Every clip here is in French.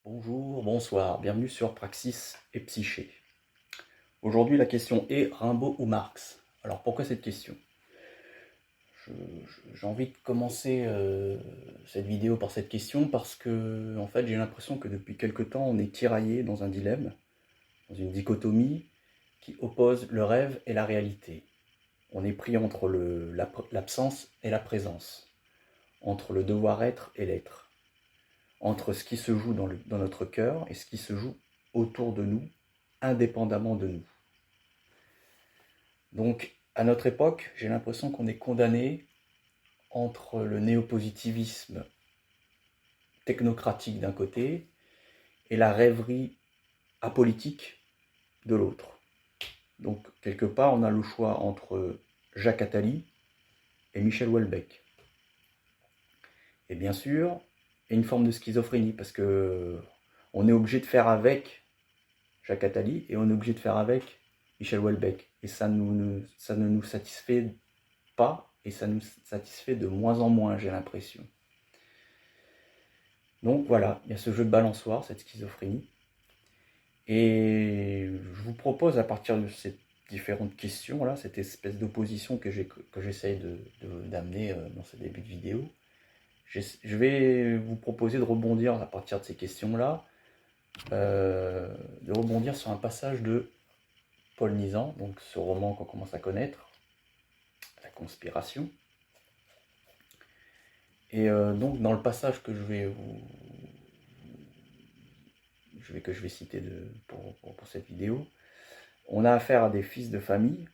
Bonjour, bonsoir, bienvenue sur Praxis et Psyché. Aujourd'hui, la question est Rimbaud ou Marx? Alors pourquoi cette question? J'ai envie de commencer cette vidéo par cette question parce que en fait, j'ai l'impression que depuis quelque temps, on est tiraillé dans un dilemme, dans une dichotomie qui oppose le rêve et la réalité. On est pris entre l'absence et la présence, entre le devoir-être et l'être, entre ce qui se joue dans notre cœur et ce qui se joue autour de nous, indépendamment de nous. Donc, à notre époque, j'ai l'impression qu'on est condamné entre le néopositivisme technocratique d'un côté et la rêverie apolitique de l'autre. Donc, quelque part, on a le choix entre Jacques Attali et Michel Houellebecq. Et bien sûr, il y a une forme de schizophrénie parce que on est obligé de faire avec Jacques Attali et on est obligé de faire avec Michel Houellebecq. Et ça ne nous satisfait pas et ça nous satisfait de moins en moins, j'ai l'impression. Donc voilà, il y a ce jeu de balançoire, cette schizophrénie. Et je vous propose à partir de ces différentes questions-là, cette espèce d'opposition que j'essaye d'amener dans ce début de vidéo, je vais vous proposer de rebondir à partir de ces questions-là, de rebondir sur un passage de Paul Nizan, donc ce roman qu'on commence à connaître, La Conspiration. Et donc dans le passage que je vais citer pour cette vidéo, on a affaire à des fils de famille,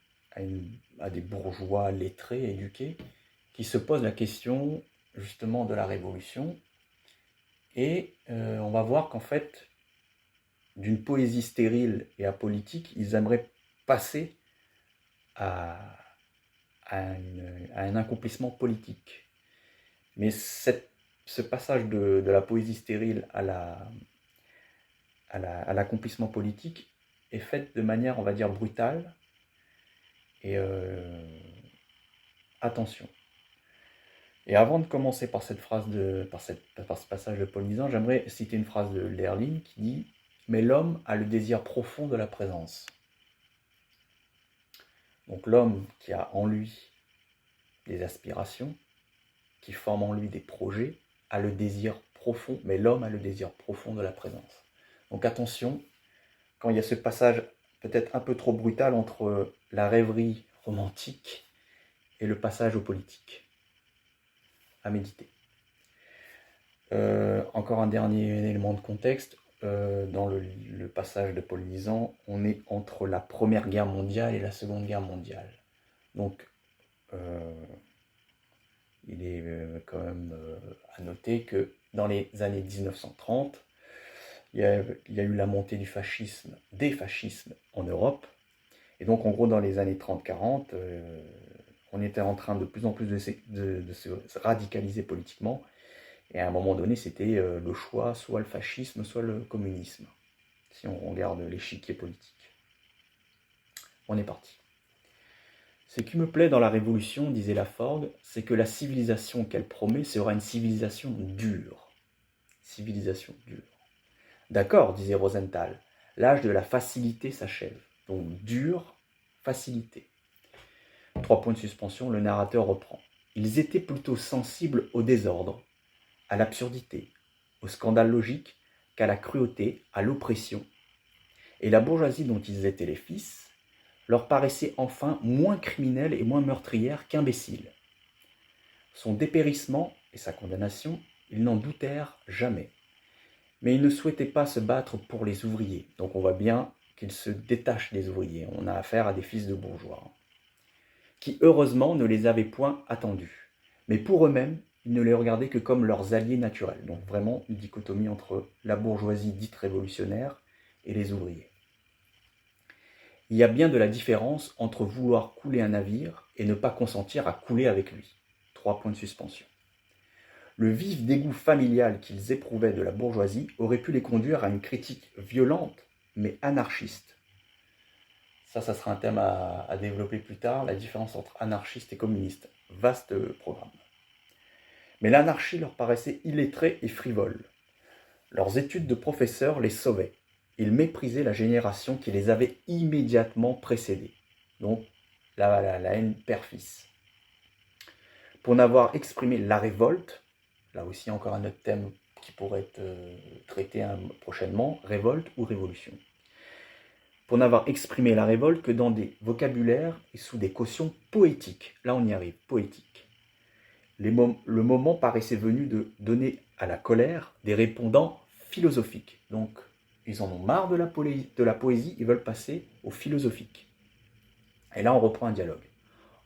à des bourgeois lettrés, éduqués, qui se posent la question justement de la révolution. Et on va voir qu'en fait, d'une poésie stérile et apolitique, ils aimeraient passer à, un accomplissement politique. Mais ce passage de la poésie stérile à l'accomplissement politique est fait de manière, on va dire, brutale. Et attention. Et avant de commencer par cette phrase par ce passage de Paul Nizan, j'aimerais citer une phrase de Lerline qui dit « Mais l'homme a le désir profond de la présence ». Donc l'homme qui a en lui des aspirations, qui forme en lui des projets, a le désir profond, mais l'homme a le désir profond de la présence. Donc attention, quand il y a ce passage peut-être un peu trop brutal entre la rêverie romantique et le passage au politique. À méditer. Encore un dernier élément de contexte. Dans le passage de Paul Nizan, on est entre la Première Guerre mondiale et la Seconde Guerre mondiale. Donc, il est quand même à noter que dans les années 1930, il y a eu la montée du fascisme, des fascismes en Europe. Et donc, en gros, dans les années 30-40, on était en train de plus en plus de se radicaliser politiquement. Et à un moment donné, c'était le choix, soit le fascisme, soit le communisme, si on regarde l'échiquier politique. On est parti. Ce qui me plaît dans la Révolution, disait Laforgue, c'est que la civilisation qu'elle promet sera une civilisation dure. Civilisation dure. D'accord, disait Rosenthal, l'âge de la facilité s'achève. Donc dur, facilité. 3 points de suspension, le narrateur reprend. Ils étaient plutôt sensibles au désordre, à l'absurdité, au scandale logique, qu'à la cruauté, à l'oppression. Et la bourgeoisie dont ils étaient les fils leur paraissait enfin moins criminelle et moins meurtrière qu'imbécile. Son dépérissement et sa condamnation, ils n'en doutèrent jamais. Mais ils ne souhaitaient pas se battre pour les ouvriers. Donc on voit bien qu'ils se détachent des ouvriers. On a affaire à des fils de bourgeois, qui heureusement ne les avaient point attendus. Mais pour eux-mêmes, ils ne les regardaient que comme leurs alliés naturels. Donc vraiment une dichotomie entre la bourgeoisie dite révolutionnaire et les ouvriers. Il y a bien de la différence entre vouloir couler un navire et ne pas consentir à couler avec lui. 3 points de suspension. Le vif dégoût familial qu'ils éprouvaient de la bourgeoisie aurait pu les conduire à une critique violente, mais anarchiste. Ça sera un thème à développer plus tard, la différence entre anarchiste et communiste. Vaste programme. Mais l'anarchie leur paraissait illettrée et frivole. Leurs études de professeurs les sauvaient. Ils méprisaient la génération qui les avait immédiatement précédés. Donc, la haine père-fils. Pour n'avoir exprimé la révolte, là aussi encore un autre thème qui pourrait être traité prochainement, révolte ou révolution. Pour n'avoir exprimé la révolte que dans des vocabulaires et sous des cautions poétiques. Là on y arrive, poétique. Le moment paraissait venu de donner à la colère des répondants philosophiques. Donc ils en ont marre de la poésie, ils veulent passer au philosophique. Et là on reprend un dialogue.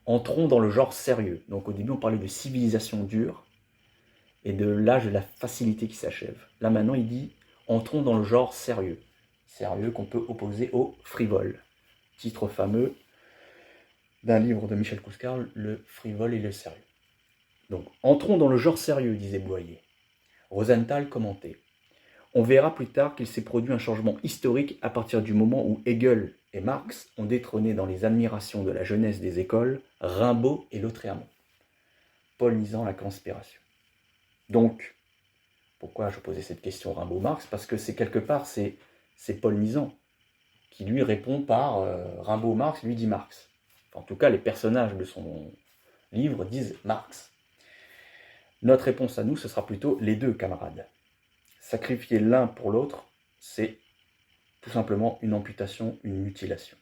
Entrons dans le genre sérieux. Donc au début on parlait de civilisation dure et de l'âge de la facilité qui s'achève. Là maintenant il dit entrons dans le genre sérieux. Sérieux qu'on peut opposer au frivole. Titre fameux d'un livre de Michel Couscar, Le frivole et le sérieux. Donc, entrons dans le genre sérieux, disait Boyer. Rosenthal commentait. On verra plus tard qu'il s'est produit un changement historique à partir du moment où Hegel et Marx ont détrôné dans les admirations de la jeunesse des écoles Rimbaud et Lautréamont. Paul lisant La conspiration. Donc, pourquoi je posais cette question Rimbaud-Marx? Parce que c'est quelque part, c'est Paul Nizan qui lui répond par Rimbaud-Marx, lui dit Marx. Enfin, en tout cas, les personnages de son livre disent Marx. Notre réponse à nous, ce sera plutôt les deux, camarades. Sacrifier l'un pour l'autre, c'est tout simplement une amputation, une mutilation.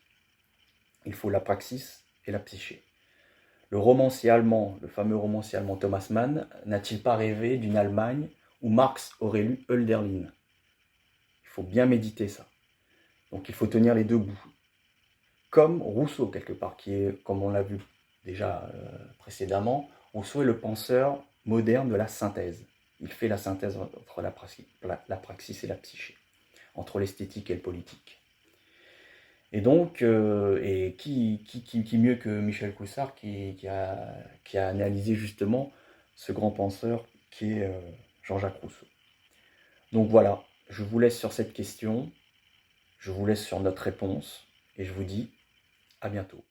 Il faut la praxis et la psyché. Le romancier allemand, le fameux romancier allemand Thomas Mann, n'a-t-il pas rêvé d'une Allemagne où Marx aurait lu Hölderlin? Il faut bien méditer ça. Donc il faut tenir les deux bouts. Comme Rousseau, quelque part, qui est, comme on l'a vu déjà précédemment, Rousseau est le penseur moderne de la synthèse. Il fait la synthèse entre la praxis et la psyché, entre l'esthétique et le politique. Et donc, et qui mieux que Michel Coussard qui a analysé justement ce grand penseur qui est Jean-Jacques Rousseau. Donc voilà, je vous laisse sur cette question, je vous laisse sur notre réponse, et je vous dis à bientôt.